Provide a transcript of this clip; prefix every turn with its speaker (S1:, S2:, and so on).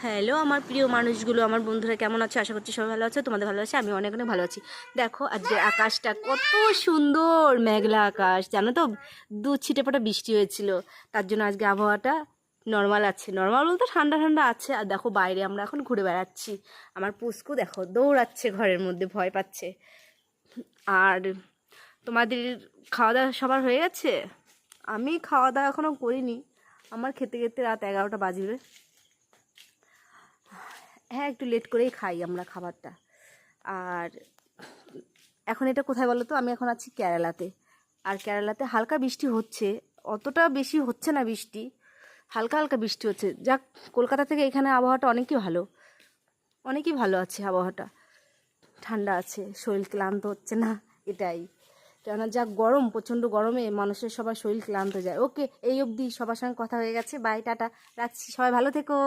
S1: Hello আমার প্রিয় মানুষগুলো, আমার বন্ধুরা কেমন আছে? আশা করছি সবাই ভালো আছে। তোমাদের ভালো আছে, আমি অনেক অনেক ভালো আছি। দেখো আজকে আকাশটা কত সুন্দর, মেঘলা আকাশ। জানো তো, দু ছিটেফোঁটা বৃষ্টি হয়েছিল, তার জন্য আজকে আবহাওয়াটা নর্মাল আছে। নর্মাল বলতে ঠান্ডা ঠান্ডা আছে। আর দেখো বাইরে আমরা এখন ঘুরে বেড়াচ্ছি। আমার পুস্কু দেখো দৌড়াচ্ছে ঘরের মধ্যে, ভয় পাচ্ছে। আর তোমাদের খাওয়া দাওয়া সবার হয়ে গেছে? আমি খাওয়া দাওয়া এখনও করিনি, আমার খেতে খেতে রাত 11টা বাজবে। হ্যাঁ, একটু লেট করেই খাই আমরা খাবারটা। আর এখন এটা কোথায় বলো তো? আমি এখন আছি কেরালাতে। আর কেরালাতে হালকা বৃষ্টি হচ্ছে, অতটা বেশি হচ্ছে না বৃষ্টি, হালকা হালকা বৃষ্টি হচ্ছে। যাক, কলকাতা থেকে এখানে আবহাওয়াটা অনেকই ভালো, অনেকই ভালো আছে আবহাওয়াটা। ঠান্ডা আছে, শরীর ক্লান্ত হচ্ছে না, এটাই। কেননা যা গরম, প্রচণ্ড গরমে মানুষের সবার শরীর ক্লান্ত যায়। ওকে, এই অবধি সবার সঙ্গে কথা হয়ে গেছে। বাই, টাটা, রাখছি। সবাই ভালো থেকো।